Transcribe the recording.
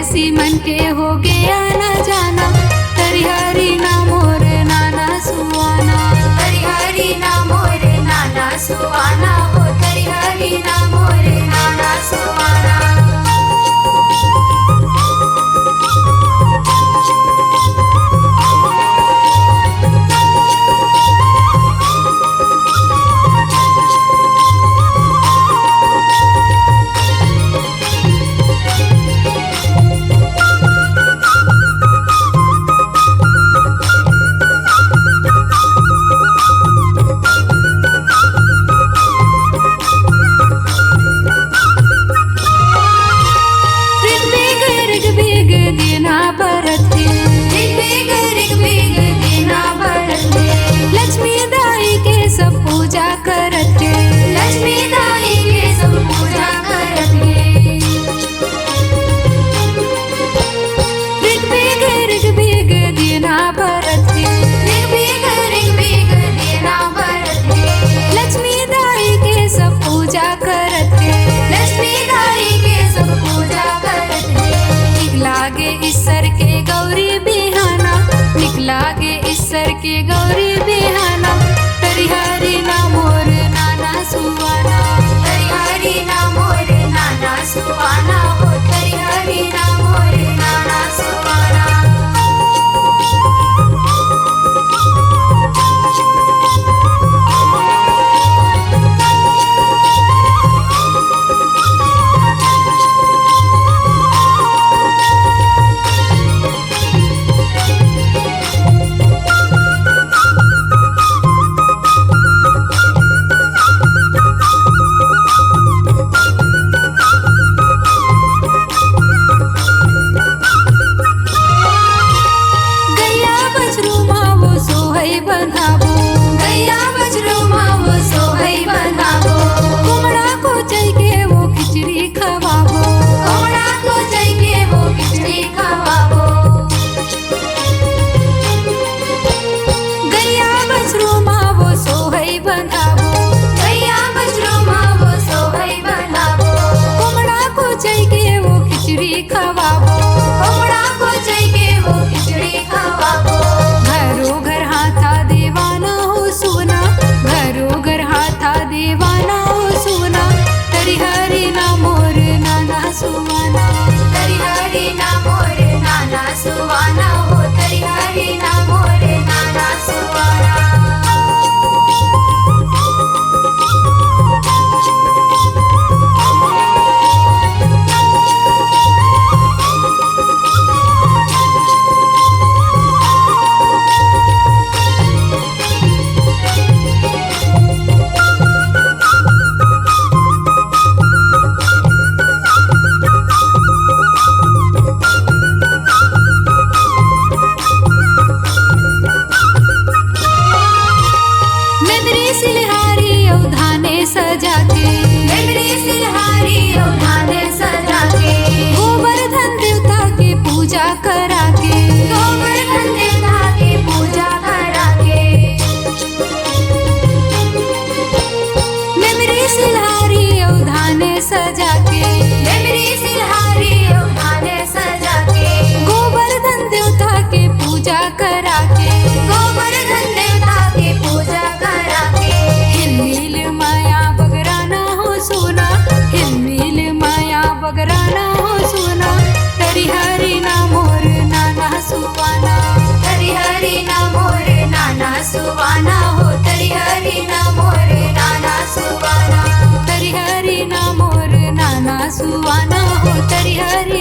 परदेसी मन के हो गया ना जाना, तरिहरी ना मोर नाना सुहाना, तरिहरी ना मोर नाना सुहाना हो, तरिहरी ना मोर नाना सुहाना। लक्ष्मी दाई के सब पूजा करते, लक्ष्मी दाई के सब पूजा करते। ऋग बिग देना बरते, ऋग बिग देना बरते। लक्ष्मी दाई के सब पूजा करते, लक्ष्मी दाई के सब पूजा करते। निक लागे ईश्वर के गौरी बिहाना, निक लागे ईश्वर के गौरी बिहाना, तरिहरी ना मोर नाना सुहाना, तरिहरी ना मोर नाना सुहाना हो, तरिहरी ना मोर नाना सुहाना। गैया बछरू मावो सोहई बंधाबो, कुमड़ा को चई के वो खिचड़ी खवाबो, कुमड़ा को चई के वो खिचड़ी खवाबो। गैया बछरू मावो सोहई बंधाबो, गैया बछरू मावो सोहई बंधाबो। कुमड़ा को चई के वो खिचड़ी खवाबो, कुमड़ा को चई के वो खिचड़ी खवाबो। घरो घर हाथा देवाना हो सुना, घरो घर हाथा देवाना हो सुना, तरिहरी ना मोर नाना सुहाना, तरिहरी ना मोर नाना सुहाना हो, तरिहरी ना मोर नाना सुहाना। सजा के मेमरी सिलहारी औधाने सजा के, गोवर्धन देवता के पूजा करा के, गोवर्धन देवता के पूजा करा के। मेमरी सिलहारी औधाने सजा के, मेमरी सिलहारी औधाने सजा के। गोवर्धन देवता के पूजा करा के, गोवर्धन देवता के पूजा करा के। हिलमिल माया बगराना हो सोना, हिलमिल माया बगराना हो सोना, तरिहरी ना मोर नाना सुहाना, तरिहरी ना मोर नाना सुहाना हो, तरिहरी ना मोर नाना सुहाना, तरिहरी ना मोर नाना सुहाना हो, तरिहरी